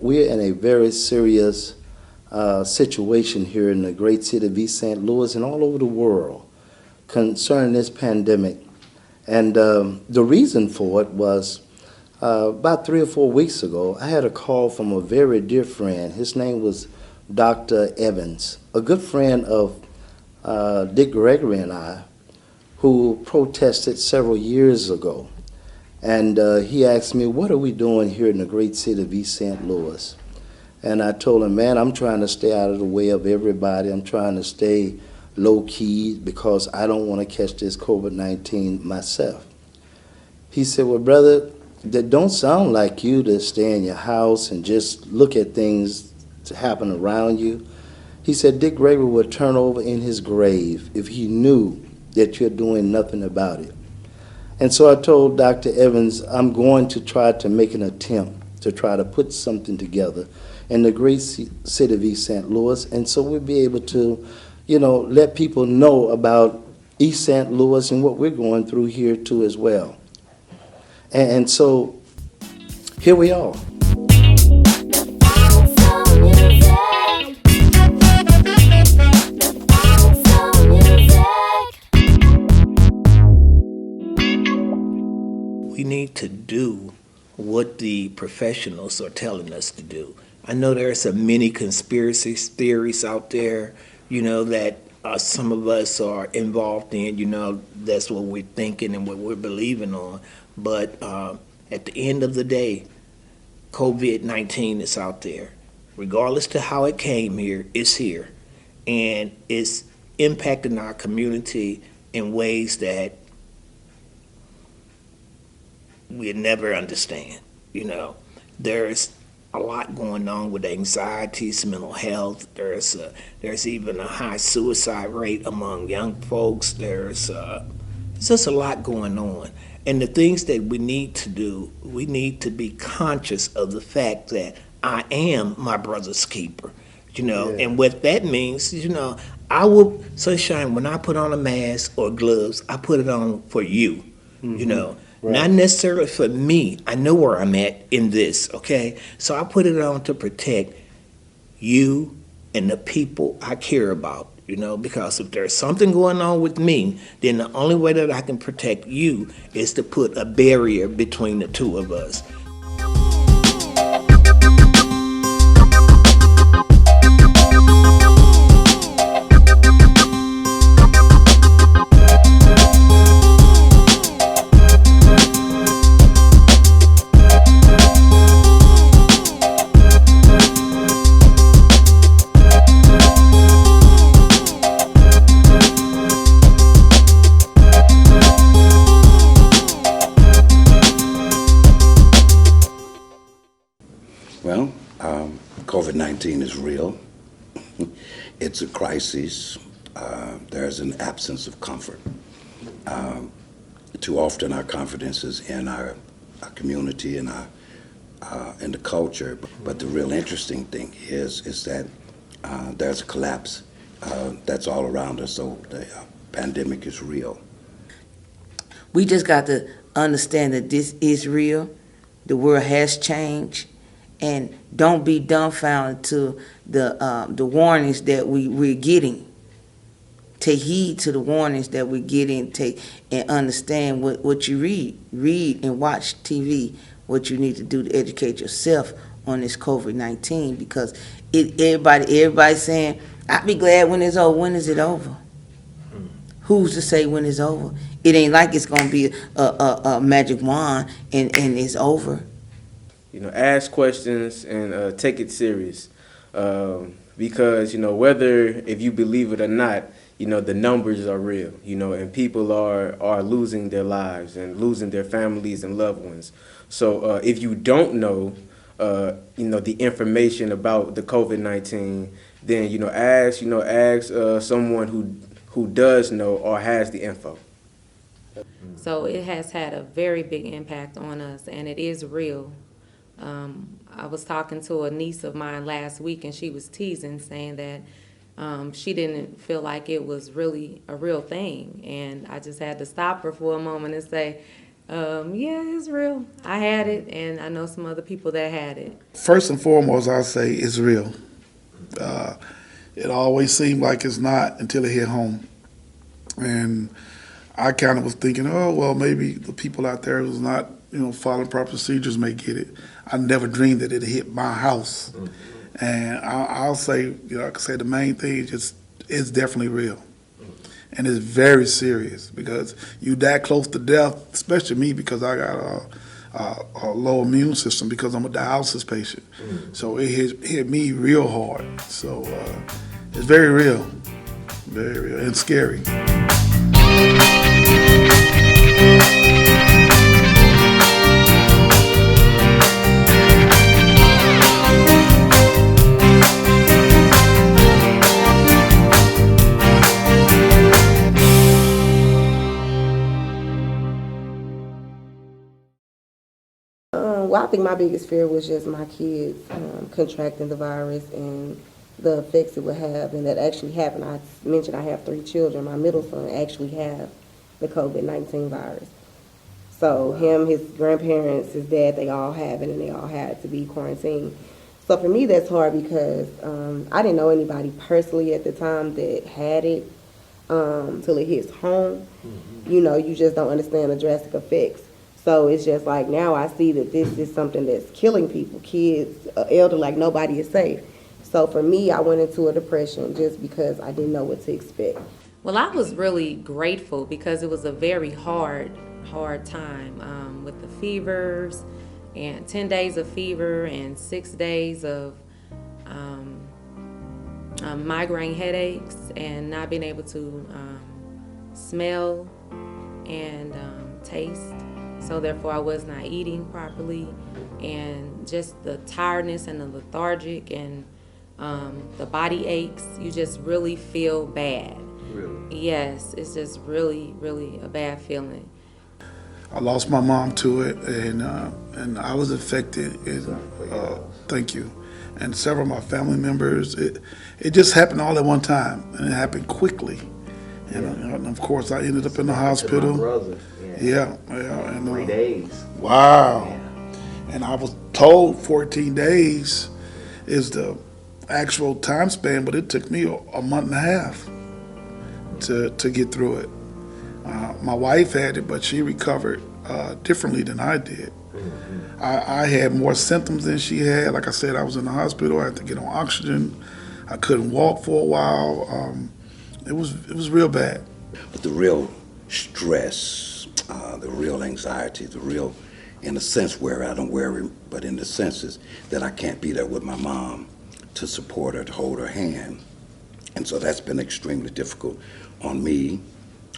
We're in a very serious situation here in the great city of East St. Louis and all over the world concerning this pandemic. And the reason for it was about 3 or 4 weeks ago, I had a call from a very dear friend. His name was Dr. Evans, a good friend of Dick Gregory and I, who protested several years ago. And he asked me, what are we doing here in the great city of East St. Louis? And I told him, man, I'm trying to stay out of the way of everybody. I'm trying to stay low-key because I don't want to catch this COVID-19 myself. He said, well, brother, that don't sound like you to stay in your house and just look at things to happen around you. He said, Dick Gregory would turn over in his grave if he knew that you're doing nothing about it. And so I told Dr. Evans, I'm going to try to make an attempt to try to put something together in the great city of East St. Louis, and so we'll be able to, let people know about East St. Louis and what we're going through here too as well. And so here we are. We need to do what the professionals are telling us to do. I know there are some many conspiracy theories out there, that some of us are involved in, that's what we're thinking and what we're believing on. But at the end of the day, COVID-19 is out there. Regardless to how it came here, it's here. And it's impacting our community in ways that we'll never understand. There's a lot going on with anxieties, mental health. There's even a high suicide rate among young folks. There's just a lot going on. And the things that we need to do, we need to be conscious of the fact that I am my brother's keeper. And what that means, I will, Sunshine, when I put on a mask or gloves, I put it on for you, Right. Not necessarily for me. I know where I'm at in this, okay? So I put it on to protect you and the people I care about, because if there's something going on with me, then the only way that I can protect you is to put a barrier between the two of us. Well, COVID-19 is real. It's a crisis. There's an absence of comfort. Too often our confidence is in our community and in the culture. But the real interesting thing is that there's a collapse that's all around us. So the pandemic is real. We just got to understand that this is real. The world has changed. And don't be dumbfounded to the warnings that we're getting. Take heed to the warnings that we're getting. And understand what you read. Read and watch TV. What you need to do to educate yourself on this COVID-19, because everybody's saying, "I'll be glad when it's over." When is it over? Who's to say when it's over? It ain't like it's gonna be a magic wand and it's over. Ask questions and take it serious, because whether if you believe it or not, the numbers are real, and people are losing their lives and losing their families and loved ones. So if you don't know the information about the COVID-19, then ask someone who does know or has the info. So it has had a very big impact on us, and it is real. I was talking to a niece of mine last week, and she was teasing, saying that she didn't feel like it was really a real thing. And I just had to stop her for a moment and say, yeah, it's real. I had it, and I know some other people that had it. First and foremost, I'll say it's real. It always seemed like it's not until it hit home. And I kind of was thinking, oh, well, maybe the people out there who's not, following proper procedures may get it. I never dreamed that it hit my house. And I'll say, like I said, the main thing is just, it's definitely real. And it's very serious because you that close to death, especially me because I got a low immune system because I'm a dialysis patient. So it hit me real hard. So it's very real and scary. Well, I think my biggest fear was just my kids contracting the virus and the effects it would have, and that actually happened. I mentioned I have 3 children. My middle son actually have the COVID-19 virus. So him, his grandparents, his dad, they all have it, and they all had to be quarantined. So for me, that's hard because I didn't know anybody personally at the time that had it till it hits home. You just don't understand the drastic effects. So it's just like now I see that this is something that's killing people, kids, elder, like nobody is safe. So for me, I went into a depression just because I didn't know what to expect. Well, I was really grateful because it was a very hard time with the fevers and 10 days of fever and 6 days of migraine headaches and not being able to smell and taste. So therefore, I was not eating properly, and just the tiredness and the lethargic and the body aches. You just really feel bad. Really? Yes, it's just really, really a bad feeling. I lost my mom to it, and I was affected. Thank you. And several of my family members. It just happened all at one time, and it happened quickly. And of course, I ended up in the hospital. My brother. Yeah. And, 3 days. Wow. Yeah. And I was told 14 days is the actual time span, but it took me a month and a half to get through it. My wife had it, but she recovered differently than I did. I had more symptoms than she had. Like I said, I was in the hospital. I had to get on oxygen. I couldn't walk for a while. It was real bad. But the real stress, the real anxiety, the real, in a sense, where I don't worry, but in the sense is that I can't be there with my mom to support her, to hold her hand. And so that's been extremely difficult on me,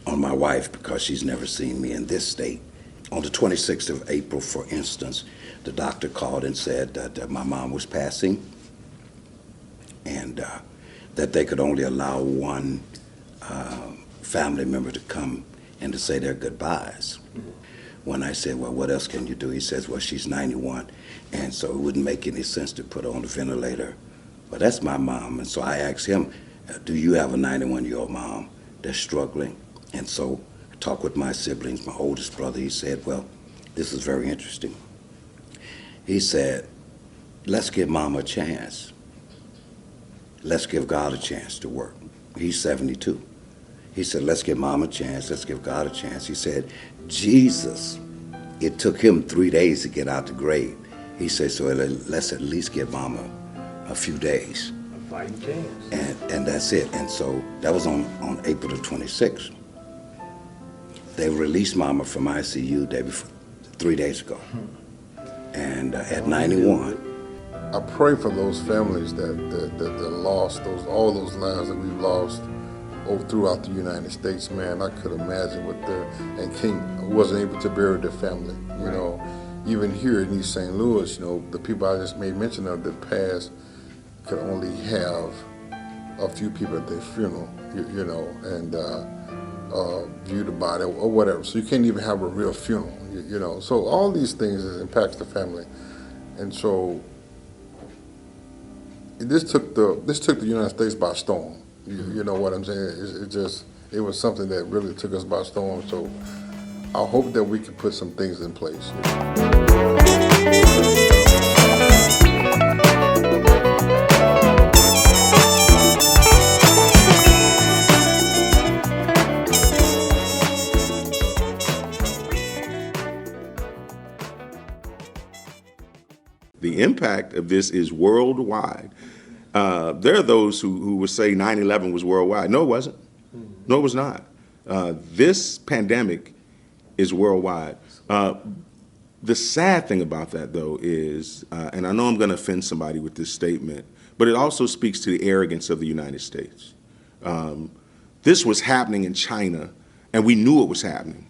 on my wife, because she's never seen me in this state. On the 26th of April, for instance, the doctor called and said that my mom was passing and that they could only allow one family member to come and to say their goodbyes. When I said, well, what else can you do? He says, well, she's 91, and so it wouldn't make any sense to put her on the ventilator. Well, that's my mom, and so I asked him, do you have a 91-year-old mom that's struggling? And so I talked with my siblings, my oldest brother. He said, well, this is very interesting. He said, let's give Mama a chance. Let's give God a chance to work. He's 72. He said, let's give Mama a chance. Let's give God a chance. He said, Jesus, it took him 3 days to get out the grave. He said, so let's at least give Mama a few days. A fighting chance. And that's it. And so that was on April the 26th. They released Mama from ICU 3 days ago. And at 91. I pray for those families that lost all those lives that we've lost throughout the United States. Man, I could imagine what and wasn't able to bury their family, you know. even here in East St. Louis, the people I just made mention of that passed could only have a few people at their funeral, and view the body or whatever. So you can't even have a real funeral, So all these things impacts the family, and so this took the United States by storm. You know what I'm saying? It was something that really took us by storm. So I hope that we can put some things in place. The impact of this is worldwide. There are those who would say 9/11 was worldwide. No, it wasn't. No, it was not. This pandemic is worldwide. The sad thing about that, though, is, and I know I'm going to offend somebody with this statement, but it also speaks to the arrogance of the United States. This was happening in China, and we knew it was happening.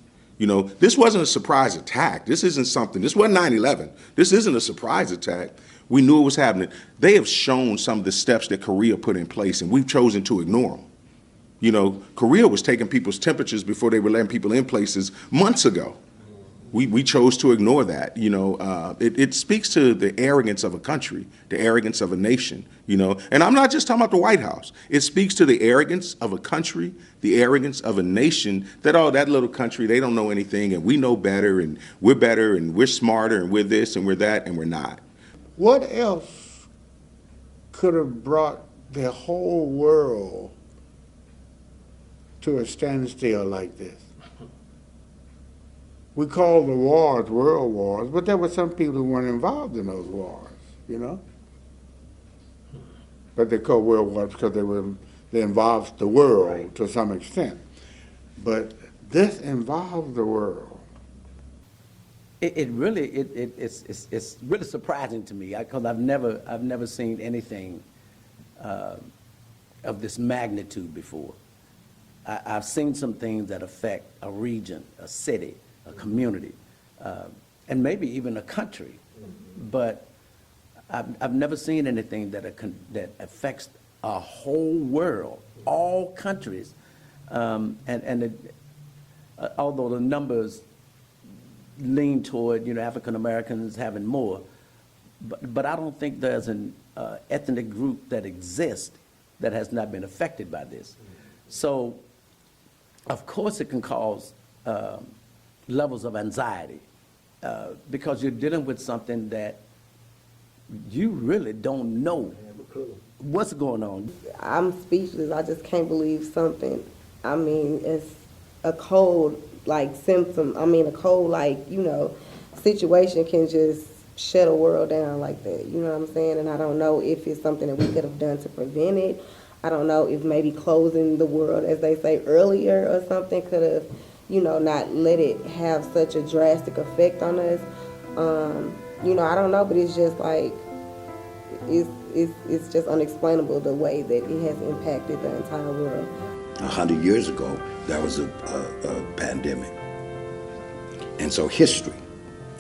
This wasn't a surprise attack. This wasn't 9/11. This isn't a surprise attack. We knew it was happening. They have shown some of the steps that Korea put in place, and we've chosen to ignore them. Korea was taking people's temperatures before they were letting people in places months ago. We chose to ignore that. It speaks to the arrogance of a country, the arrogance of a nation, and I'm not just talking about the White House. It speaks to the arrogance of a country, the arrogance of a nation that, that little country, they don't know anything, and we know better, and we're smarter, and we're this, and we're that, and we're not. What else could have brought the whole world to a standstill like this? We call the wars world wars, but there were some people who weren't involved in those wars, But they called world wars because they involved the world to some extent. But this involves the world. It's really surprising to me because I've never seen anything of this magnitude before. I've seen some things that affect a region, a city, a community, and maybe even a country, but I've never seen anything that affects a whole world, all countries, although the numbers lean toward African Americans having more, but I don't think there's an ethnic group that exists that has not been affected by this. So, of course, it can cause levels of anxiety because you're dealing with something that you really don't know what's going on. I'm speechless. I just can't believe something. I mean, it's a cold, symptom. I mean, a cold, situation can just shut a world down like that. You know what I'm saying? And I don't know if it's something that we could have done to prevent it. I don't know if maybe closing the world, as they say, earlier or something could have, not let it have such a drastic effect on us. I don't know, but it's just it's just unexplainable the way that it has impacted the entire world. 100 years ago, there was a pandemic. And so history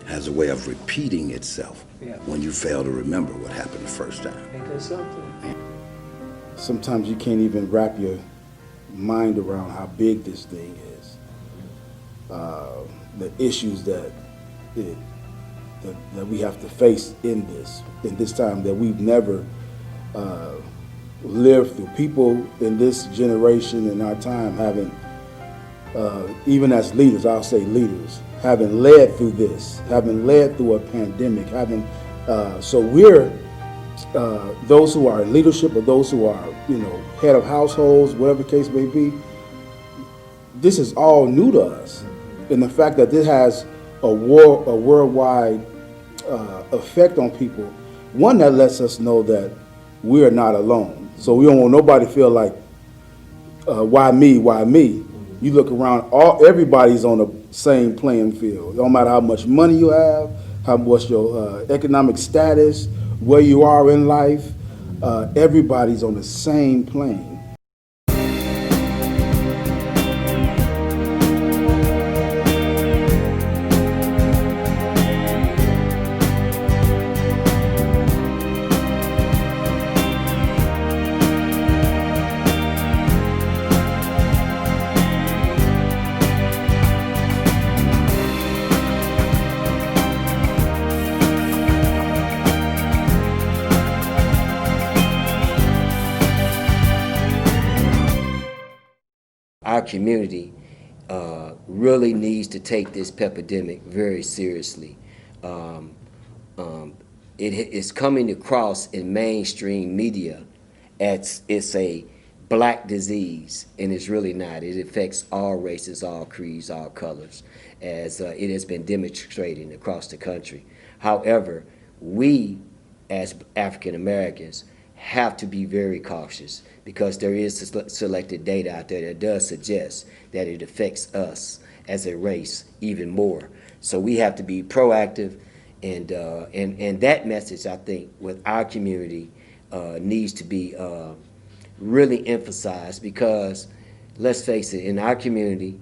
has a way of repeating itself when you fail to remember what happened the first time. Sometimes you can't even wrap your mind around how big this thing is. The issues that we have to face in this time that we've never lived through. People in this generation in our time having, even as leaders, I'll say leaders, having led through this, having led through a pandemic, so we're those who are in leadership or those who are, head of households, whatever the case may be, this is all new to us. And the fact that this has a worldwide effect on people, one that lets us know that we are not alone. So we don't want nobody to feel like, why me, why me? You look around, everybody's on the same playing field. No matter how much money you have, what's your economic status, where you are in life, everybody's on the same plane. our community really needs to take this epidemic very seriously. It is coming across in mainstream media as it's a black disease, and it's really not. It affects all races, all creeds, all colors, as it has been demonstrating across the country. However, we as African Americans have to be very cautious because there is selected data out there that does suggest that it affects us as a race even more. So we have to be proactive, and that message, I think, with our community needs to be really emphasized, because let's face it, in our community,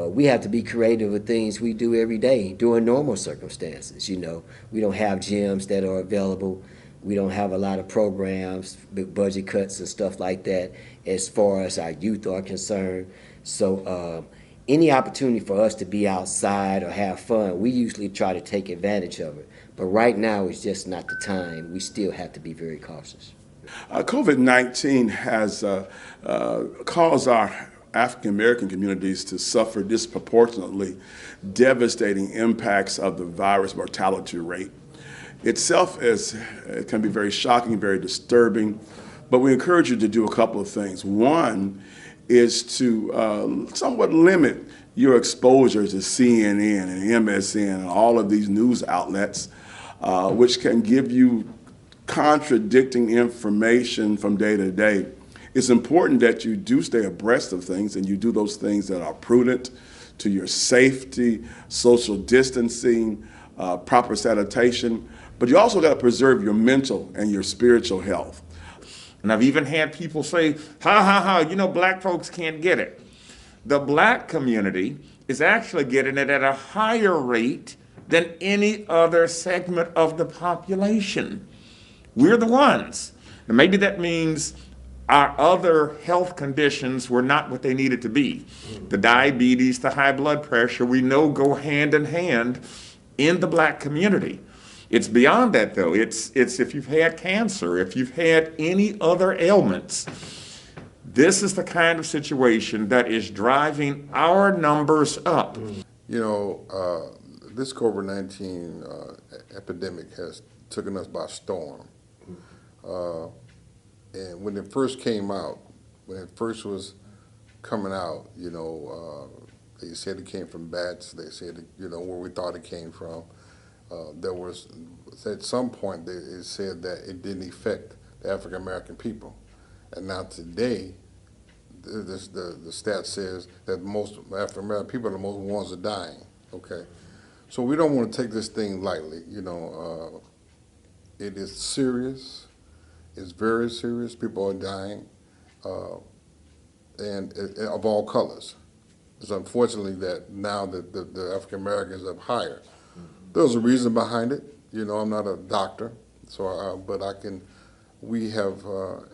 we have to be creative with things we do every day during normal circumstances. You know, we don't have gyms that are available. We don't have a lot of programs, big budget cuts and stuff like that as far as our youth are concerned. So any opportunity for us to be outside or have fun, we usually try to take advantage of it. But right now, it's just not the time. We still have to be very cautious. COVID-19 has caused our African American communities to suffer disproportionately devastating impacts of the virus mortality rate. Itself it can be very shocking, very disturbing, but we encourage you to do a couple of things. One is to somewhat limit your exposure to CNN and MSN and all of these news outlets, which can give you contradicting information from day to day. It's important that you do stay abreast of things and you do those things that are prudent to your safety, social distancing, proper sanitation, but you also got to preserve your mental and your spiritual health. And I've even had people say, you know, black folks can't get it. The black community is actually getting it at a higher rate than any other segment of the population. We're the ones. Now, maybe that means our other health conditions were not what they needed to be. The diabetes, the high blood pressure, we know go hand in hand in the black community. It's beyond that, though. It's if you've had cancer, if you've had any other ailments, this is the kind of situation that is driving our numbers up. You know, this COVID-19 epidemic has taken us by storm. And when it first came out, when it first was coming out, you know, they said it came from bats. They said, you know, where we thought it came from. There was, at some point, it said that it didn't affect the African American people. And now today, the stat says that most African American people are the most ones that are dying. Okay, so we don't want to take this thing lightly. You know, it is serious. It's very serious. People are dying, and of all colors. It's unfortunately that now that the African Americans are higher. There's a reason behind it. You know, I'm not a doctor, so but I can. We have,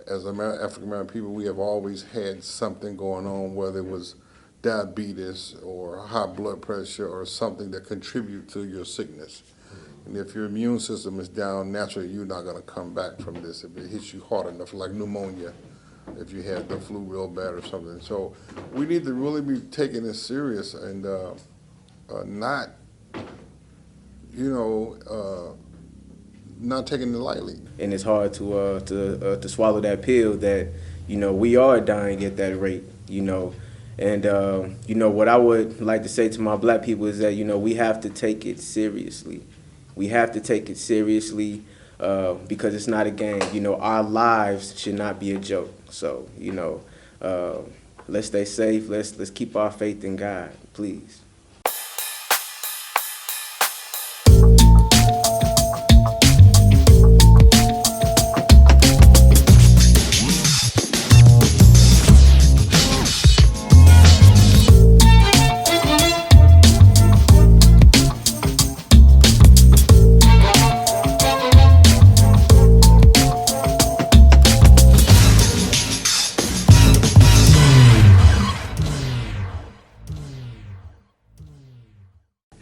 as African American people, we have always had something going on, whether it was diabetes or high blood pressure or something that contribute to your sickness. And if your immune system is down, naturally you're not going to come back from this if it hits you hard enough, like pneumonia, if you had the flu real bad or something. So we need to really be taking this serious and not, you know, not taking it lightly. And it's hard to swallow that pill that, you know, we are dying at that rate, you know. And, you know, what I would like to say to my black people is that, you know, we have to take it seriously. We have to take it seriously because it's not a game. You know, our lives should not be a joke. So, you know, let's stay safe. Let's keep our faith in God, please.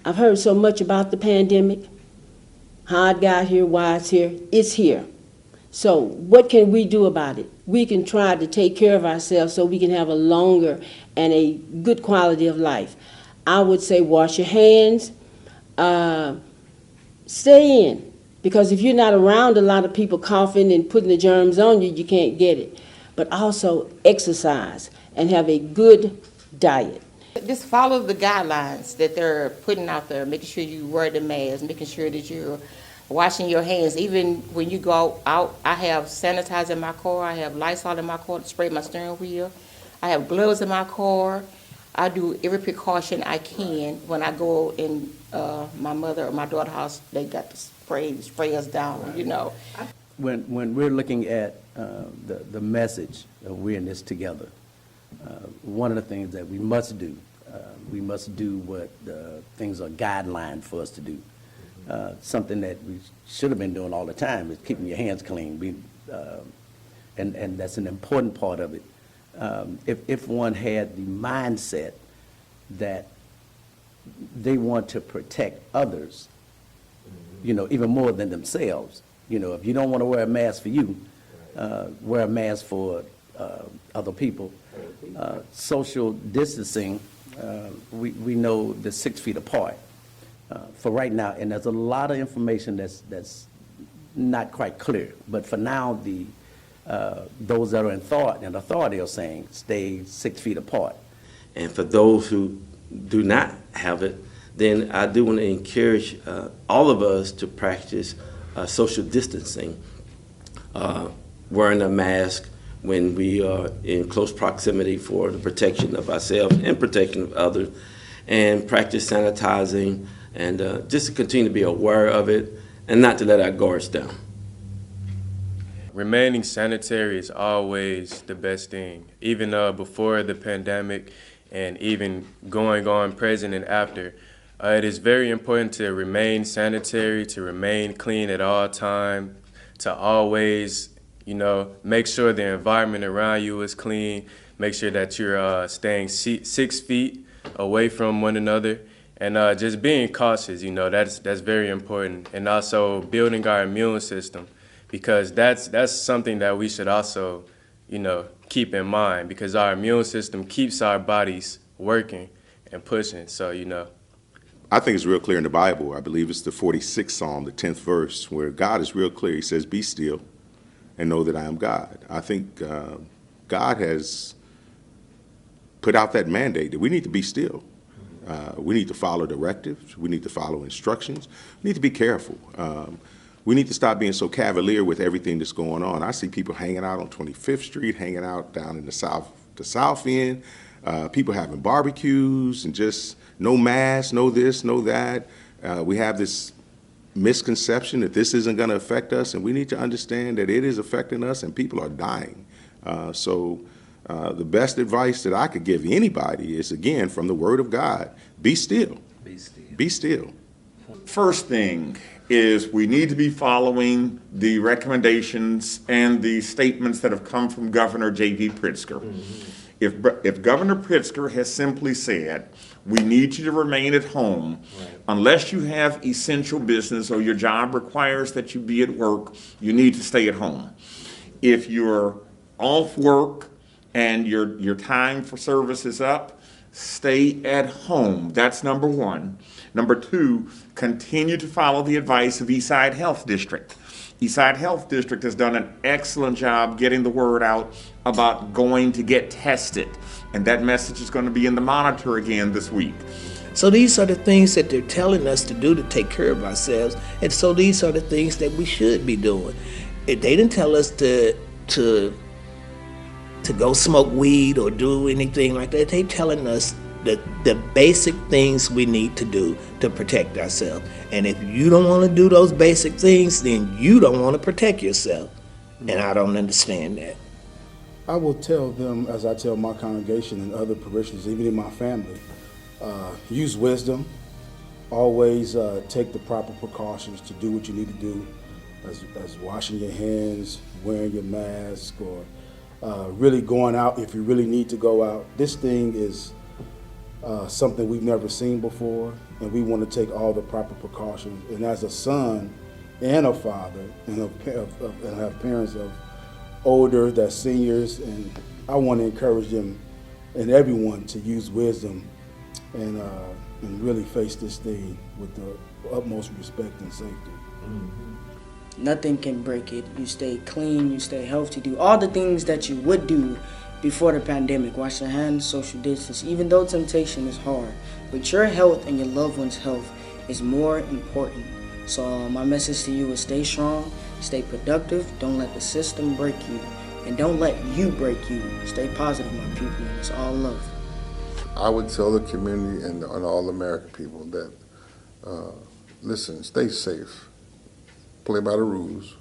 I've heard so much about the pandemic, how it got here, why it's here. It's here. So what can we do about it? We can try to take care of ourselves so we can have a longer and a good quality of life. I would say wash your hands, stay in, because if you're not around a lot of people coughing and putting the germs on you, you can't get it. But also exercise and have a good diet. Just follow the guidelines that they're putting out there, making sure you wear the mask, making sure that you're washing your hands. Even when you go out, I have sanitizer in my car, I have Lysol in my car to spray my steering wheel, I have gloves in my car. I do every precaution I can. When I go in my mother or my daughter's house, they got to spray us down, you know. When we're looking at the message of we're in this together, one of the things that we must do what things are guideline for us to do. Something that we should have been doing all the time is keeping your hands clean. And that's an important part of it. If one had the mindset that they want to protect others, you know, even more than themselves. You know, if you don't want to wear a mask for you, wear a mask for other people. Social distancing, we know the 6 feet apart for right now, and there's a lot of information that's not quite clear. But for now, those that are in authority are saying stay 6 feet apart. And for those who do not have it, then I do want to encourage all of us to practice social distancing, wearing a mask when we are in close proximity for the protection of ourselves and protection of others, and practice sanitizing, and just to continue to be aware of it and not to let our guards down. Remaining sanitary is always the best thing. Even before the pandemic and even going on present and after, it is very important to remain sanitary, to remain clean at all times, to always, you know, make sure the environment around you is clean, make sure that you're staying 6 feet away from one another, and just being cautious, you know, that's very important. And also building our immune system, because that's something that we should also, you know, keep in mind, because our immune system keeps our bodies working and pushing. So, you know. I think it's real clear in the Bible. I believe it's the 46th Psalm, the 10th verse, where God is real clear. He says, "Be still and know that I am God." I think God has put out that mandate that we need to be still. We need to follow directives. We need to follow instructions. We need to be careful. We need to stop being so cavalier with everything that's going on. I see people hanging out on 25th Street, hanging out down in the South End, people having barbecues and just no mask, no this, no that. We have this misconception that this isn't going to affect us, and we need to understand that it is affecting us and people are dying. So the best advice that I could give anybody is, again, from the Word of God: be still. Be still. Be still. First thing is we need to be following the recommendations and the statements that have come from Governor J.B. Pritzker. If Governor Pritzker has simply said, we need you to remain at home, unless you have essential business or your job requires that you be at work, you need to stay at home. If you're off work and your time for service is up, stay at home. That's number one. Number two, continue to follow the advice of Eastside Health District. Eastside Health District has done an excellent job getting the word out about going to get tested. And that message is going to be in the Monitor again this week. So these are the things that they're telling us to do to take care of ourselves. And so these are the things that we should be doing. If they didn't tell us to go smoke weed or do anything like that, they're telling us the basic things we need to do to protect ourselves. And if you don't want to do those basic things, then you don't want to protect yourself. And I don't understand that. I will tell them, as I tell my congregation and other parishioners, even in my family, use wisdom. Always take the proper precautions to do what you need to do, as washing your hands, wearing your mask, or really going out if you really need to go out. This thing is something we've never seen before, and we want to take all the proper precautions. And as a son and a father and have parents of older, that's seniors, and I want to encourage them and everyone to use wisdom and really face this thing with the utmost respect and safety. Nothing can break it. You stay clean, you stay healthy, do all the things that you would do before the pandemic. Wash your hands, social distance, even though temptation is hard. But your health and your loved one's health is more important. So my message to you is stay strong, stay productive, don't let the system break you, and don't let you break you. Stay positive, my people, and it's all love. I would tell the community and all American people that, listen, stay safe, play by the rules,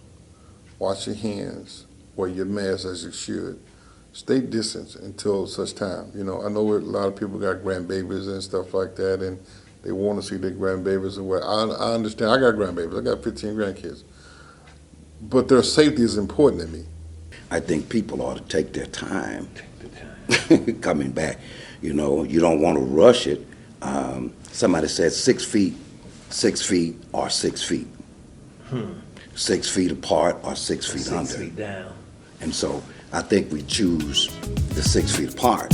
wash your hands, wear your mask as you should, stay distant until such time. You know, I know a lot of people got grandbabies and stuff like that, and they want to see their grandbabies and what. I understand. I got grandbabies. I got 15 grandkids. But their safety is important to me. I think people ought to take their time coming back. You know, you don't want to rush it. Somebody said 6 feet, or 6 feet. 6 feet apart or 6 feet under. 6 feet down. And so I think we choose the 6 feet apart.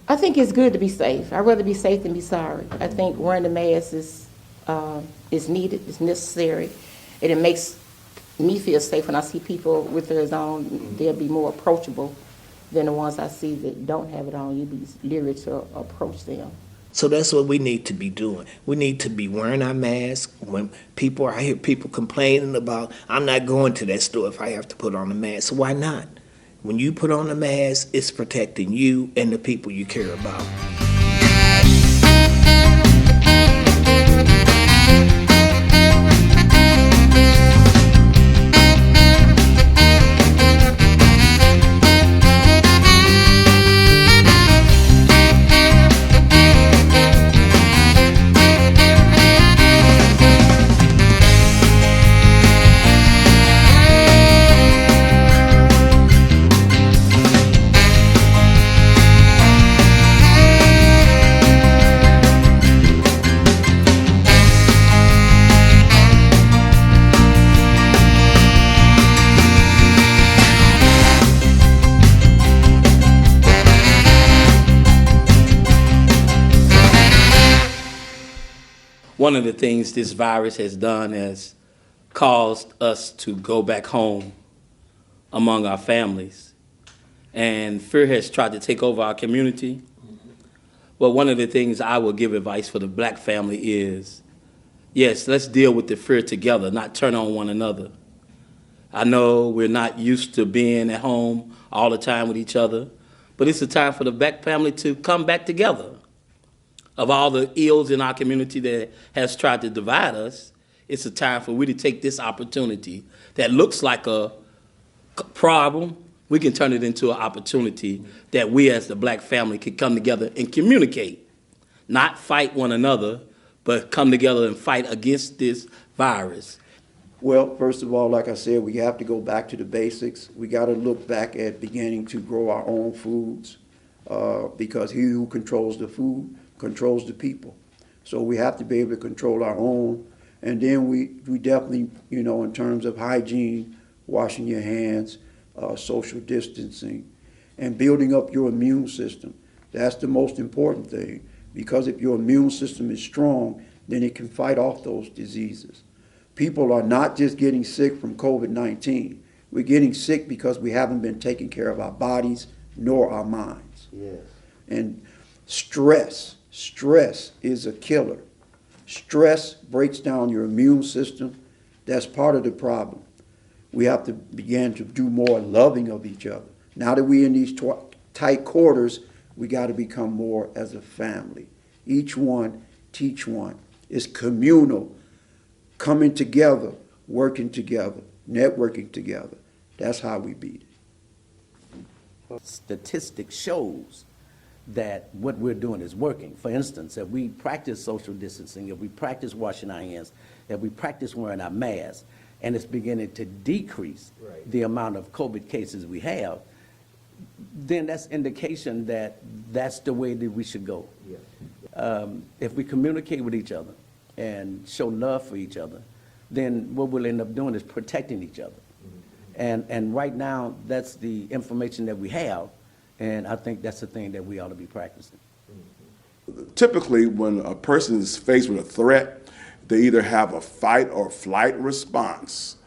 I think it's good to be safe. I'd rather be safe than be sorry. I think wearing the mask is needed, it's necessary, and it makes me feel safe when I see people with theirs on. They'll be more approachable than the ones I see that don't have it on. You'd be leery to approach them. So that's what we need to be doing. We need to be wearing our masks. When I hear people complaining about, I'm not going to that store if I have to put on a mask. So why not? When you put on a mask, it's protecting you and the people you care about. One of the things this virus has done has caused us to go back home among our families. And fear has tried to take over our community. Well, one of the things I will give advice for the black family is, yes, let's deal with the fear together, not turn on one another. I know we're not used to being at home all the time with each other, but it's a time for the black family to come back together. Of all the ills in our community that has tried to divide us, it's a time for we to take this opportunity that looks like a problem. We can turn it into an opportunity that we as the black family can come together and communicate, not fight one another, but come together and fight against this virus. Well, first of all, like I said, we have to go back to the basics. We got to look back at beginning to grow our own foods because he who controls the food controls the people. So we have to be able to control our own. And then we definitely, you know, in terms of hygiene, washing your hands, social distancing, and building up your immune system. That's the most important thing, because if your immune system is strong, then it can fight off those diseases. People are not just getting sick from COVID-19. We're getting sick because we haven't been taking care of our bodies nor our minds. Yes. And stress is a killer. Stress breaks down your immune system. That's part of the problem. We have to begin to do more loving of each other. Now that we're in these tight quarters, we got to become more as a family. Each one, teach one. It's communal, coming together, working together, networking together. That's how we beat it. Statistics shows that what we're doing is working. For instance, if we practice social distancing, if we practice washing our hands, if we practice wearing our masks, and it's beginning to decrease the amount of COVID cases we have, then that's indication that that's the way that we should go. If we communicate with each other and show love for each other, then what we'll end up doing is protecting each other. And right now, that's the information that we have, and I think that's the thing that we ought to be practicing. Typically, when a person is faced with a threat, they either have a fight or flight response.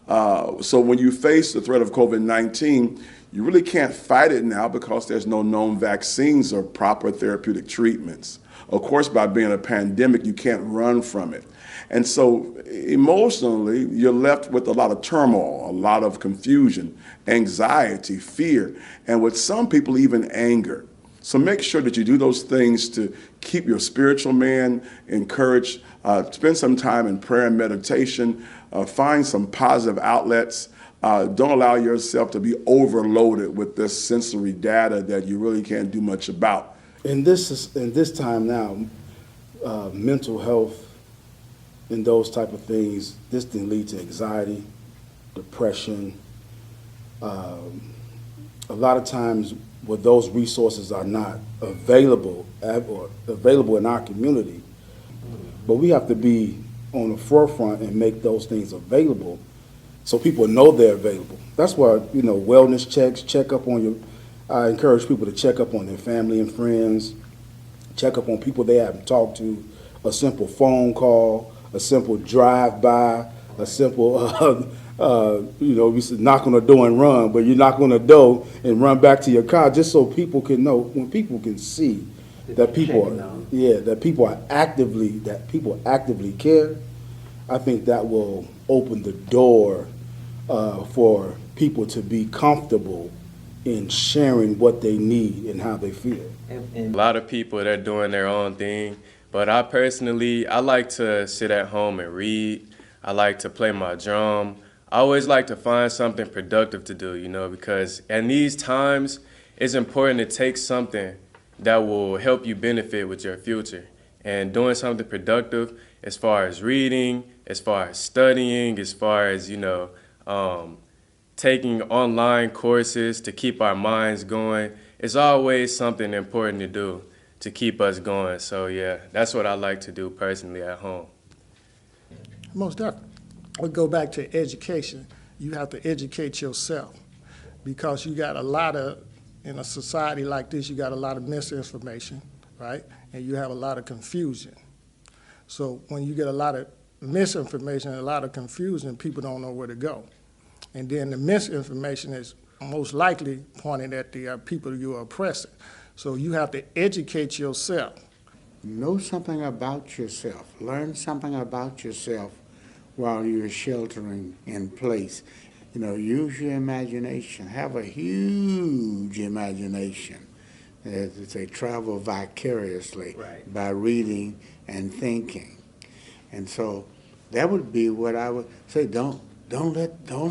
So when you face the threat of COVID-19, you really can't fight it now because there's no known vaccines or proper therapeutic treatments. Of course, by being a pandemic, you can't run from it. And so emotionally, you're left with a lot of turmoil, a lot of confusion, anxiety, fear, and with some people, even anger. So make sure that you do those things to keep your spiritual man encouraged. Spend some time in prayer and meditation. Find some positive outlets. Don't allow yourself to be overloaded with this sensory data that you really can't do much about. In this time now, mental health and those type of things, this can lead to anxiety, depression. A lot of times, where those resources are not available in our community, but we have to be on the forefront and make those things available so people know they're available. That's why, wellness checks, check up on I encourage people to check up on their family and friends, check up on people they haven't talked to, a simple phone call, a simple drive-by, a simple, we said knock on the door and run, but you knock on the door and run back to your car just so people can know, when people can see that people actively care. I think that will open the door for people to be comfortable in sharing what they need and how they feel. A lot of people that are doing their own thing, but I like to sit at home and read. I like to play my drum. I always like to find something productive to do, because in these times, it's important to take something that will help you benefit with your future. And doing something productive as far as reading, as far as studying, as far as, taking online courses to keep our minds going, it's always something important to do to keep us going. So yeah, that's what I like to do personally at home. Most definitely. We go back to education. You have to educate yourself because you got a lot of, in a society like this, you got a lot of misinformation, right? And you have a lot of confusion. So when you get a lot of misinformation and a lot of confusion, people don't know where to go. And then the misinformation is most likely pointed at the people you are oppressing. So you have to educate yourself. Know something about yourself. Learn something about yourself while you're sheltering in place. Use your imagination. Have a huge imagination. As they say, travel vicariously by reading and thinking. And so that would be what I would say. Don't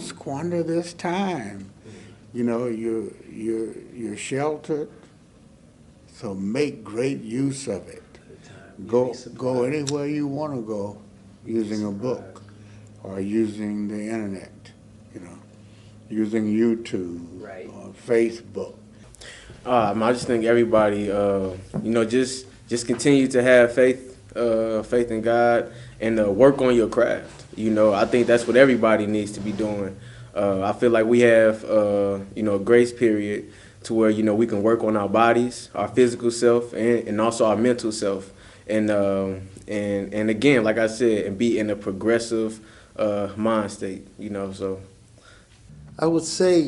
squander this time. You're sheltered, so make great use of it. Go anywhere you want to go using a book or using the internet, using YouTube or Facebook. I just think everybody, just continue to have faith in God and work on your craft. I think that's what everybody needs to be doing. I feel like we have, a grace period to where, we can work on our bodies, our physical self, and also our mental self. And again, like I said, and be in a progressive mind state, so. I would say,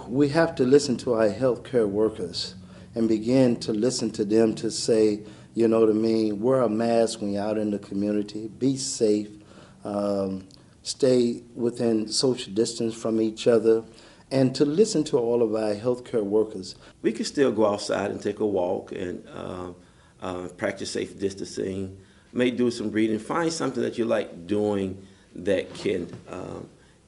we have to listen to our healthcare workers and begin to listen to them to say, wear a mask when you're out in the community, be safe, stay within social distance from each other, and to listen to all of our healthcare workers. We can still go outside and take a walk and practice safe distancing, may do some reading, find something that you like doing that can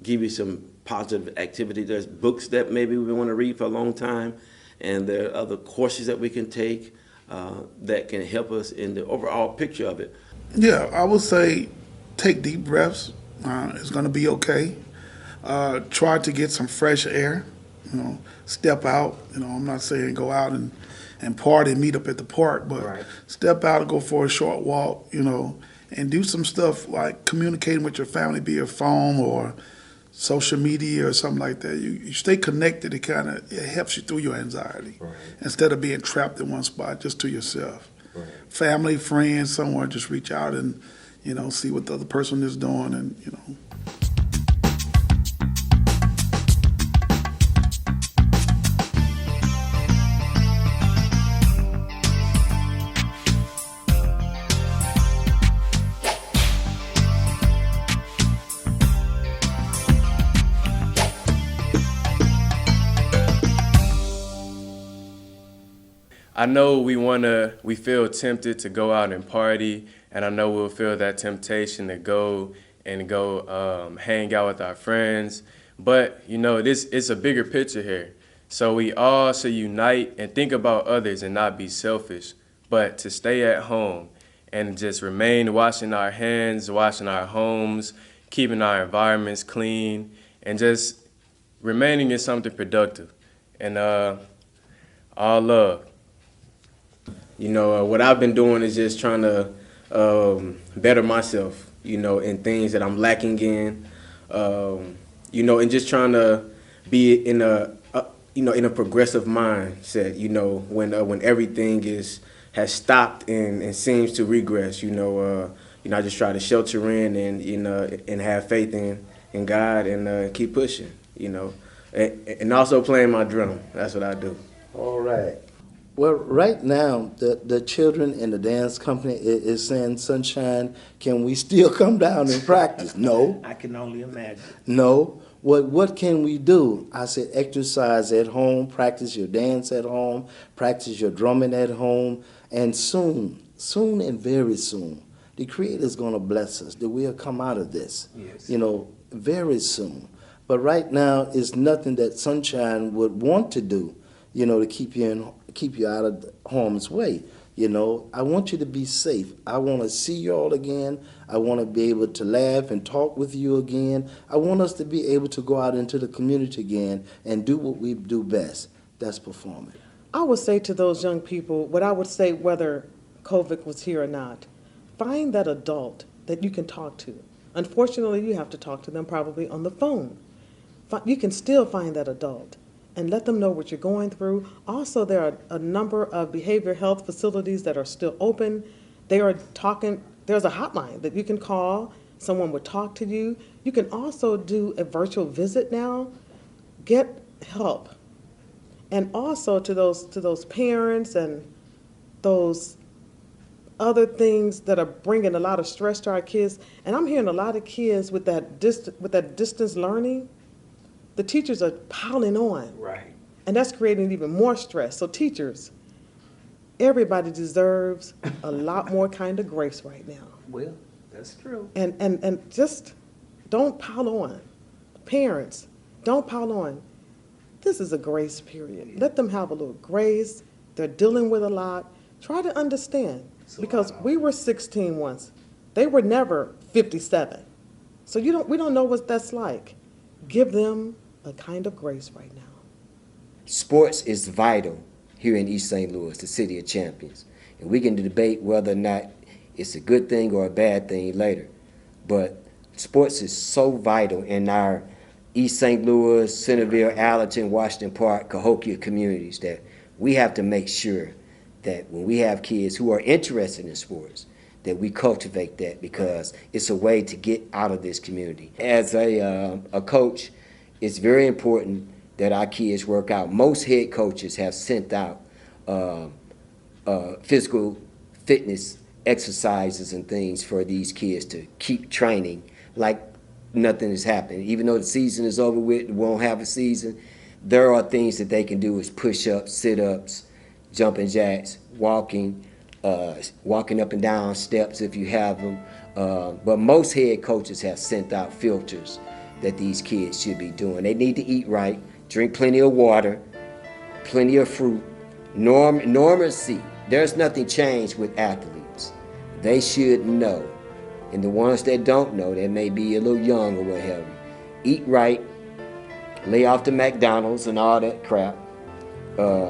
give you some positive activity. There's books that maybe we want to read for a long time, and there are other courses that we can take that can help us in the overall picture of it. Yeah, I would say take deep breaths. It's going to be okay. Try to get some fresh air. Step out. I'm not saying go out and party and meet up at the park, but step out and go for a short walk, and do some stuff like communicating with your family, be it phone or social media or something like that. You stay connected. It helps you through your anxiety instead of being trapped in one spot just to yourself. Family, friends, somewhere, just reach out and see what the other person is doing, and I know we feel tempted to go out and party, and I know we'll feel that temptation to go hang out with our friends. But, it's a bigger picture here. So we all should unite and think about others and not be selfish, but to stay at home and just remain washing our hands, washing our homes, keeping our environments clean, and just remaining in something productive. And all love. What I've been doing is just trying to better myself, in things that I'm lacking in, and just trying to be in a progressive mindset, when everything has stopped and seems to regress, I just try to shelter in and have faith in God and keep pushing, and also playing my drum. That's what I do. All right. Well, right now, the children in the dance company is saying, Sunshine, can we still come down and practice? No. I can only imagine. No. What can we do? I said, exercise at home, practice your dance at home, practice your drumming at home, and soon and very soon, the Creator's going to bless us, that we'll come out of this, very soon. But right now, it's nothing that Sunshine would want to do, to keep you out of harm's way. I want you to be safe. I want to see you all again. I want to be able to laugh and talk with you again. I want us to be able to go out into the community again and do what we do best. That's performing. I would say to those young people, what I would say whether COVID was here or not, find that adult that you can talk to. Unfortunately, you have to talk to them probably on the phone. You can still find that adult and let them know what you're going through. Also, there are a number of behavioral health facilities that are still open. There's a hotline that you can call. Someone would talk to you. You can also do a virtual visit now. Get help. And also to those parents and those other things that are bringing a lot of stress to our kids. And I'm hearing a lot of kids with that distance learning. The teachers are piling on. Right. And that's creating even more stress. So teachers, everybody deserves a lot more kind of grace right now. Well, that's true. And just don't pile on. Parents, don't pile on. This is a grace period. Let them have a little grace. They're dealing with a lot. Try to understand. Because we were 16 once. They were never 57. So we don't know what that's like. Give them a kind of grace right now. Sports is vital here in East St. Louis, the city of champions. And we can debate whether or not it's a good thing or a bad thing later. But sports is so vital in our East St. Louis, Centerville, Allerton, Washington Park, Cahokia communities that we have to make sure that when we have kids who are interested in sports, that we cultivate that, because it's a way to get out of this community. As a coach, it's very important that our kids work out. Most head coaches have sent out physical fitness exercises and things for these kids to keep training, like nothing is happening. Even though the season is over with, we won't have a season, there are things that they can do is push-ups, sit-ups, jumping jacks, walking up and down steps if you have them. But most head coaches have sent out filters that these kids should be doing. They need to eat right, drink plenty of water, plenty of fruit. Normacy, there's nothing changed with athletes. They should know. And the ones that don't know, they may be a little young or what have you. Eat right, lay off the McDonald's and all that crap.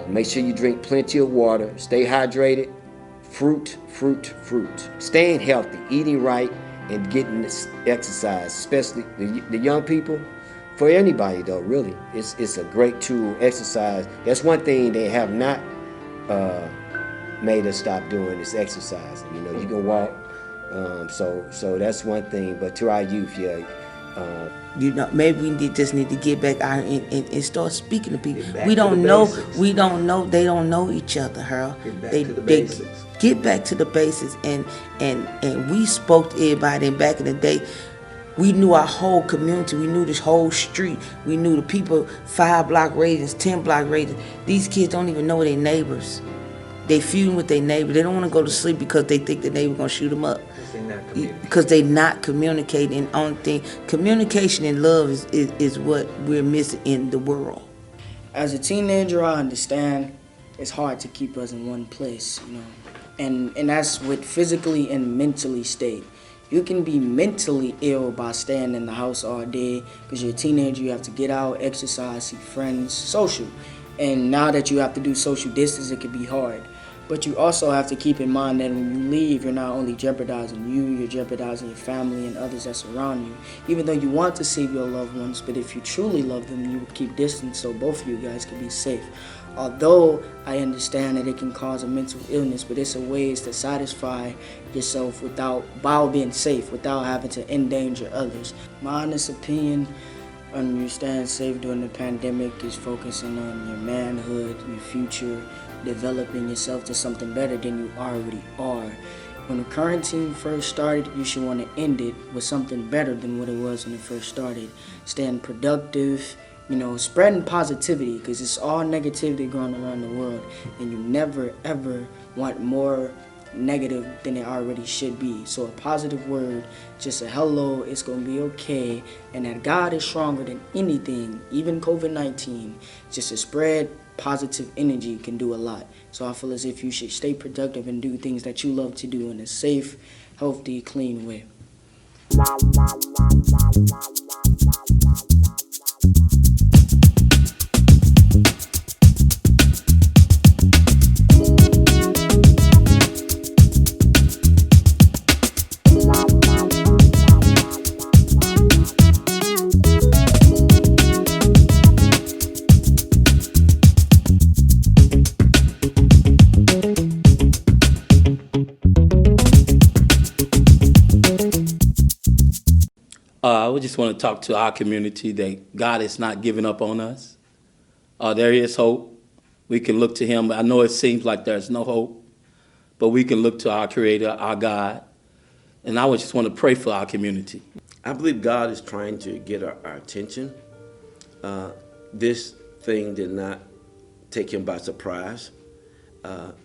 Make sure you drink plenty of water, stay hydrated, fruit. Staying healthy, eating right, and getting this exercise, especially the young people. For anybody though, really, it's a great tool, exercise. That's one thing they have not made us stop doing is exercise. You know, you can walk, so that's one thing. But to our youth, you know, maybe we just need to get back out and start speaking to people. We don't know. They don't know each other, Harold. Get back to the basics, and we spoke to everybody. And back in the day, we knew our whole community. We knew this whole street. We knew the people, 5-block radius, 10-block radius. These kids don't even know their neighbors. They feuding with their neighbor. They don't want to go to sleep because they think the neighbor gonna shoot them up. Because they're not communicating. Only thing, communication and love is what we're missing in the world. As a teenager, I understand it's hard to keep us in one place, you know. And that's with physically and mentally state. You can be mentally ill by staying in the house all day because you're a teenager, you have to get out, exercise, see friends, social. And now that you have to do social distance, it can be hard. But you also have to keep in mind that when you leave, you're not only jeopardizing you, you're jeopardizing your family and others that surround you. Even though you want to save your loved ones, but if you truly love them, you would keep distance so both of you guys can be safe. Although I understand that it can cause a mental illness, but it's a ways to satisfy yourself while being safe, without having to endanger others. My honest opinion on you staying safe during the pandemic is focusing on your manhood, your future, developing yourself to something better than you already are. When the quarantine first started, you should want to end it with something better than what it was when it first started. Staying productive, you know, spreading positivity, because it's all negativity going around the world, and you never ever want more negative than it already should be. So a positive word, just a hello, it's gonna be okay, and that God is stronger than anything, even COVID-19. Just to spread positive energy can do a lot. So I feel as if you should stay productive and do things that you love to do in a safe, healthy, clean way. I just want to talk to our community that God is not giving up on us. There is hope. We can look to him. I know it seems like there's no hope, but we can look to our Creator, our God. And I just want to pray for our community. I believe God is trying to get our attention. This thing did not take him by surprise.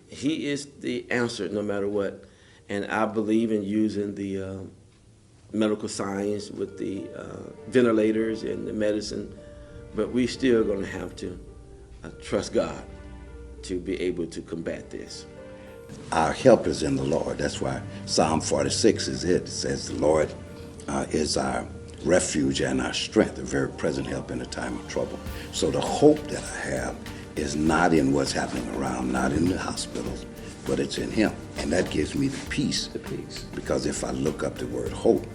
He is the answer no matter what. And I believe in using the medical science with the ventilators and the medicine, but we still going to have to trust God to be able to combat this. Our help is in the Lord. That's why Psalm 46 is it. It says the Lord is our refuge and our strength, a very present help in a time of trouble. So the hope that I have is not in what's happening around, not in the hospitals, but it's in him. And that gives me the peace. Because if I look up the word hope,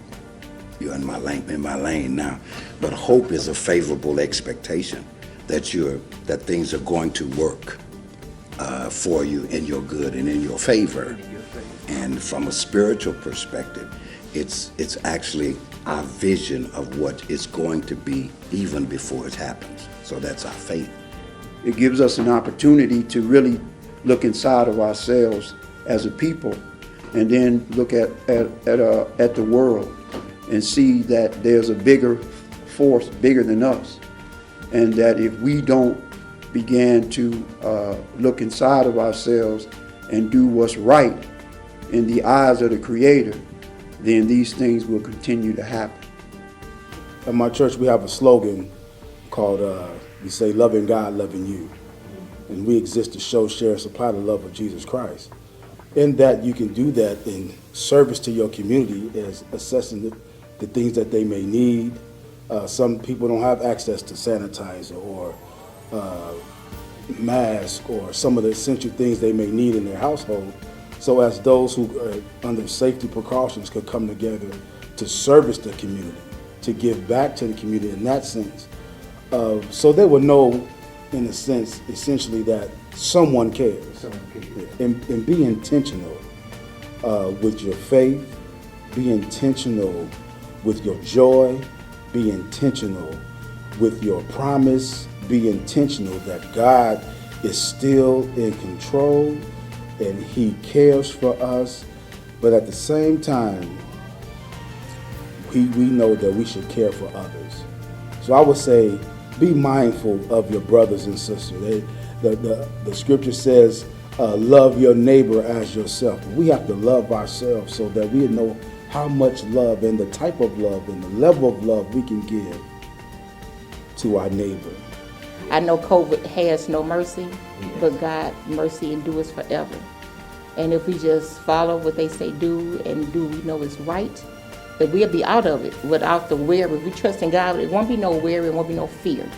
you're in my lane now. But hope is a favorable expectation that things are going to work for you in your good and in your favor. And from a spiritual perspective, it's actually our vision of what it's going to be even before it happens. So that's our faith. It gives us an opportunity to really look inside of ourselves as a people, and then look at the world and see that there's a bigger force, bigger than us, and that if we don't begin to look inside of ourselves and do what's right in the eyes of the Creator, then these things will continue to happen. At my church, we have a slogan called, we say, loving God, loving you. And we exist to show, share, and supply the love of Jesus Christ. In that, you can do that in service to your community as assessing the things that they may need. Some people don't have access to sanitizer or mask or some of the essential things they may need in their household. So as those who are under safety precautions could come together to service the community, to give back to the community in that sense. So they would know, in a sense, essentially that someone cares. And be intentional with your faith, be intentional with your joy, be intentional with your promise, be intentional that God is still in control and He cares for us, but at the same time, we know that we should care for others. So I would say, be mindful of your brothers and sisters. The scripture says, love your neighbor as yourself. We have to love ourselves so that we know how much love and the type of love and the level of love we can give to our neighbor. I know COVID has no mercy, but God's mercy endures forever. And if we just follow what they say do and do we know is right, that we'll be out of it without the worry. We trust in God, it won't be no worry, it won't be no fear.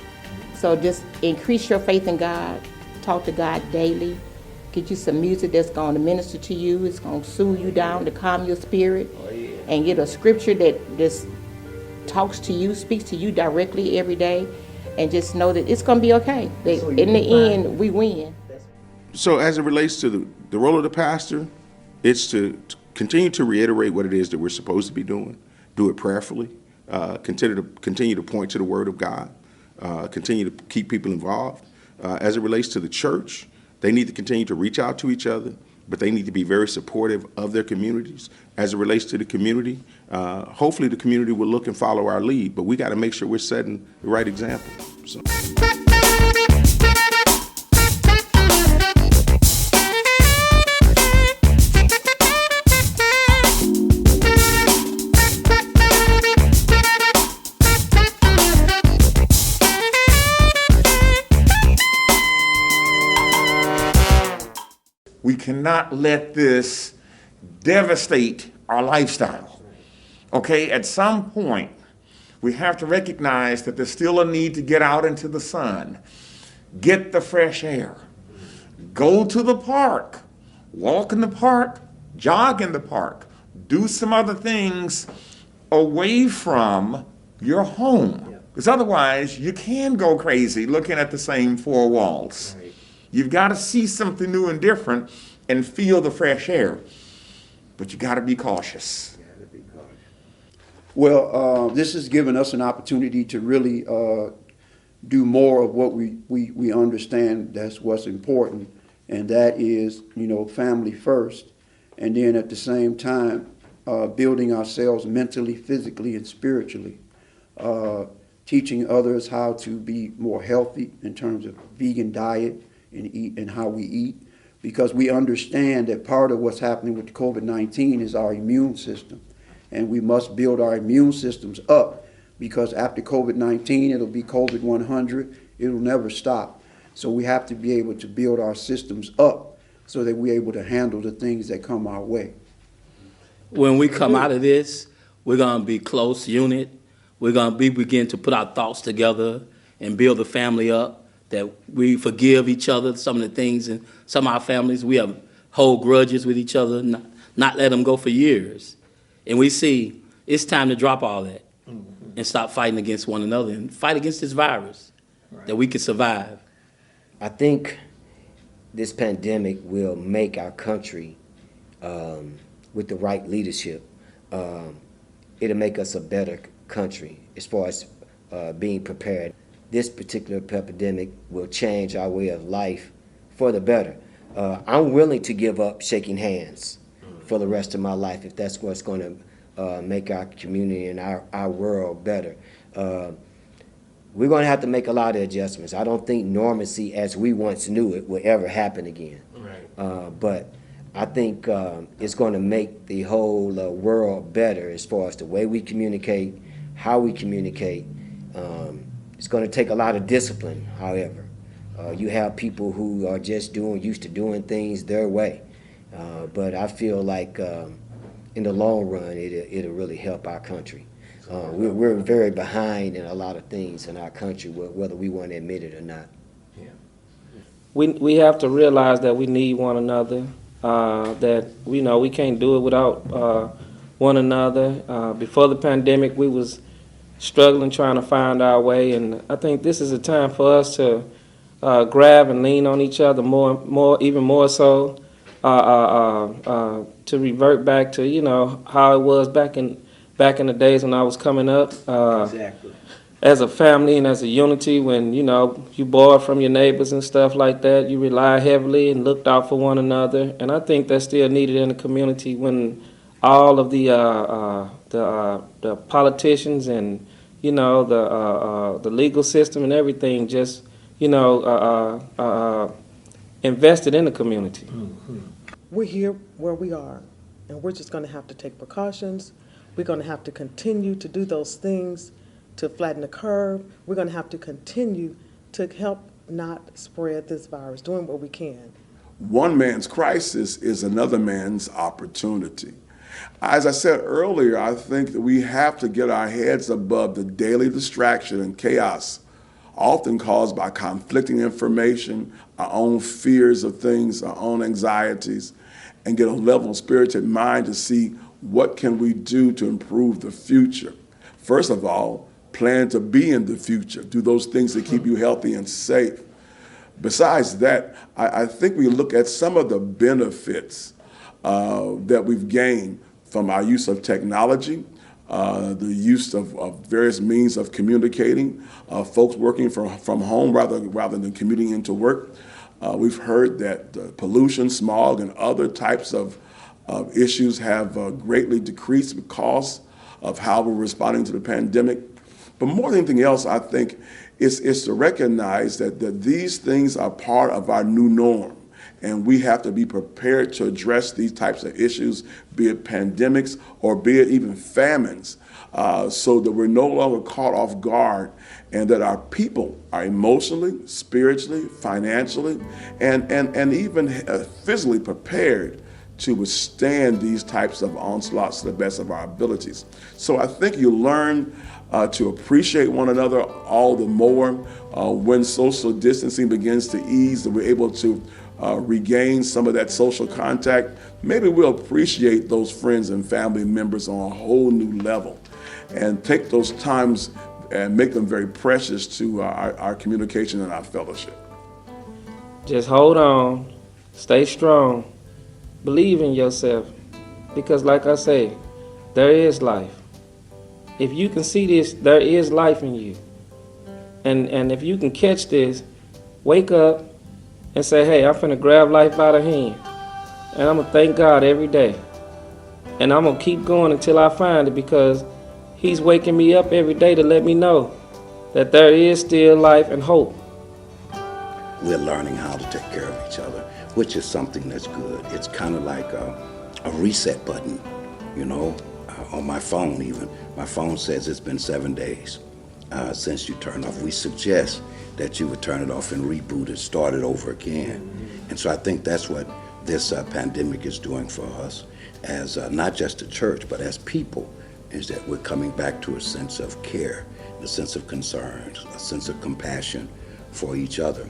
So just increase your faith in God, talk to God daily, get you some music that's going to minister to you, it's going to soothe you down, to calm your spirit, and get a scripture that just talks to you, speaks to you directly every day, and just know that it's going to be okay. That in the end, we win. So as it relates to the role of the pastor, it's to continue to reiterate what it is that we're supposed to be doing, do it prayerfully, continue to point to the Word of God, continue to keep people involved. As it relates to the church, they need to continue to reach out to each other, but they need to be very supportive of their communities. As it relates to the community, hopefully the community will look and follow our lead, but we got to make sure we're setting the right example. So. We cannot let this devastate our lifestyle. Okay, at some point, we have to recognize that there's still a need to get out into the sun, get the fresh air, go to the park, walk in the park, jog in the park, do some other things away from your home. Because otherwise, you can go crazy looking at the same four walls. You've got to see something new and different and feel the fresh air. But you got to be cautious. Well, this has given us an opportunity to really do more of what we understand that's what's important, and that is, family first, and then at the same time, building ourselves mentally, physically, and spiritually, teaching others how to be more healthy in terms of vegan diet, and eat and how we eat, because we understand that part of what's happening with COVID-19 is our immune system, and we must build our immune systems up, because after COVID-19 it'll be COVID 100. It'll never stop. So we have to be able to build our systems up so that we're able to handle the things that come our way. When we come out of this, we're going to be close unit. We're going to begin to put our thoughts together and build the family up, that we forgive each other. Some of the things in some of our families, we have hold grudges with each other, not let them go for years. And we see it's time to drop all that and stop fighting against one another and fight against this virus, that we can survive. I think this pandemic will make our country, with the right leadership, it'll make us a better country as far as being prepared. This particular epidemic will change our way of life for the better. I'm willing to give up shaking hands for the rest of my life if that's what's going to make our community and our world better. We're going to have to make a lot of adjustments. I don't think normalcy as we once knew it will ever happen again. Right. But I think it's going to make the whole world better as far as the way we communicate, how we communicate. It's going to take a lot of discipline, however. You have people who are just used to doing things their way. But I feel like in the long run, it'll really help our country. We're very behind in a lot of things in our country, whether we want to admit it or not. We have to realize that we need one another, that we can't do it without one another. Before the pandemic, we was struggling, trying to find our way, and I think this is a time for us to grab and lean on each other even more so, to revert back to how it was back in the days when I was coming up. Exactly. As a family and as a unity, when you borrowed from your neighbors and stuff like that, you relied heavily and looked out for one another, and I think that's still needed in the community when all of the politicians and the legal system and everything just invested in the community. Mm-hmm. We're here where we are, and we're just going to have to take precautions. We're going to have to continue to do those things to flatten the curve. We're going to have to continue to help not spread this virus, doing what we can. One man's crisis is another man's opportunity. As I said earlier, I think that we have to get our heads above the daily distraction and chaos, often caused by conflicting information, our own fears of things, our own anxieties, and get a level-spirited mind to see what can we do to improve the future. First of all, plan to be in the future. Do those things that keep you healthy and safe. Besides that, I think we look at some of the benefits that we've gained from our use of technology, the use of various means of communicating, folks working from home rather than commuting into work. We've heard that pollution, smog, and other types of issues have greatly decreased because of how we're responding to the pandemic. But more than anything else, I think it's to recognize that these things are part of our new norm. And we have to be prepared to address these types of issues, be it pandemics or be it even famines, so that we're no longer caught off guard and that our people are emotionally, spiritually, financially, and even physically prepared to withstand these types of onslaughts to the best of our abilities. So I think you learn to appreciate one another all the more when social distancing begins to ease and we're able to regain some of that social contact. Maybe we'll appreciate those friends and family members on a whole new level and take those times and make them very precious to our communication and our fellowship. Just hold on, stay strong, believe in yourself, because like I say, there is life. If you can see this, there is life in you. And if you can catch this, wake up and say, hey, I'm finna grab life by the hand. And I'm gonna thank God every day. And I'm gonna keep going until I find it, because He's waking me up every day to let me know that there is still life and hope. We're learning how to take care of each other, which is something that's good. It's kind of like a reset button, on my phone even. My phone says it's been 7 days since you turned off. We suggest that you would turn it off and reboot it, start it over again. And so I think that's what this pandemic is doing for us as not just a church, but as people, is that we're coming back to a sense of care, a sense of concern, a sense of compassion for each other.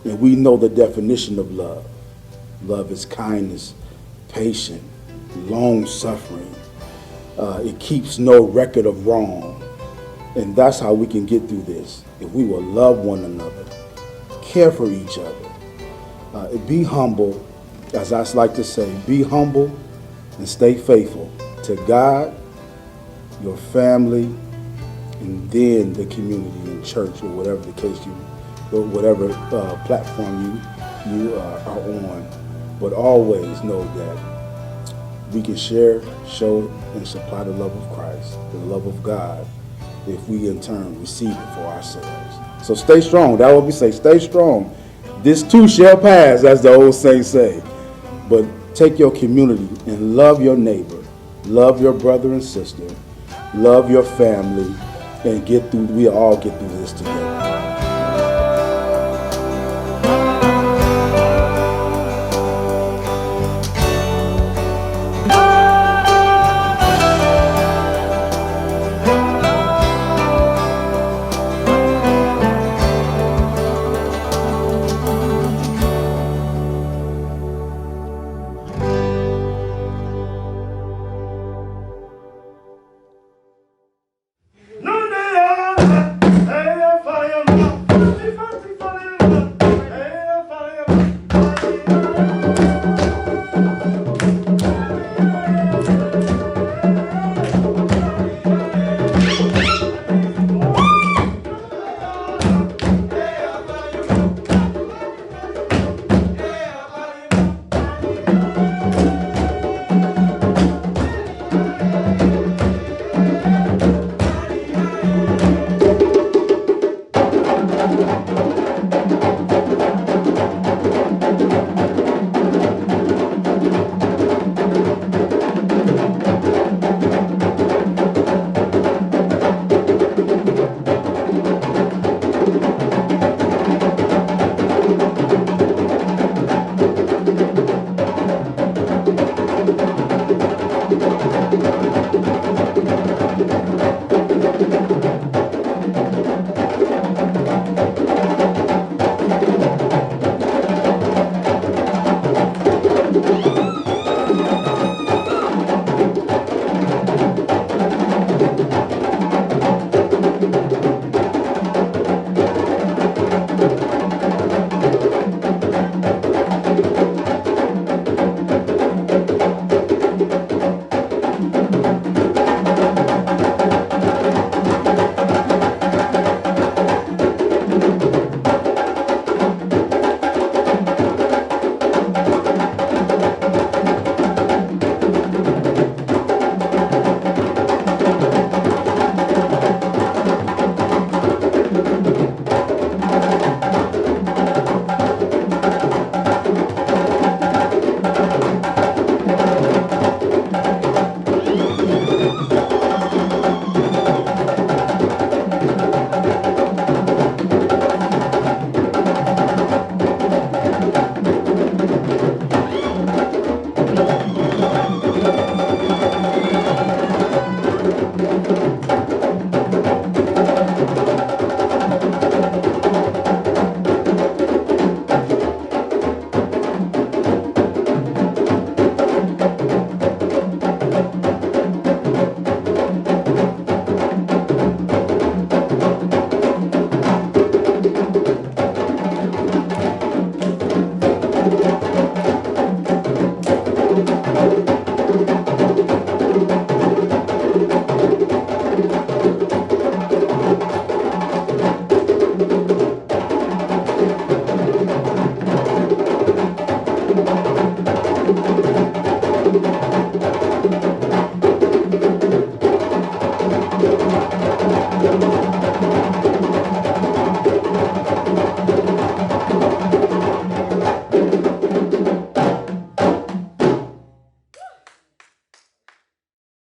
And we know the definition of love. Love is kindness, patient, long-suffering. It keeps no record of wrong. And that's how we can get through this. If we will love one another, care for each other, be humble, as I like to say, be humble and stay faithful to God, your family, and then the community and church, or whatever the case whatever platform you are on. But always know that we can share, show, and supply the love of Christ, the love of God, if we in turn receive it for ourselves. So stay strong. That's what we say. Stay strong. This too shall pass, as the old saints say. But take your community and love your neighbor, love your brother and sister, love your family, and we all get through this together.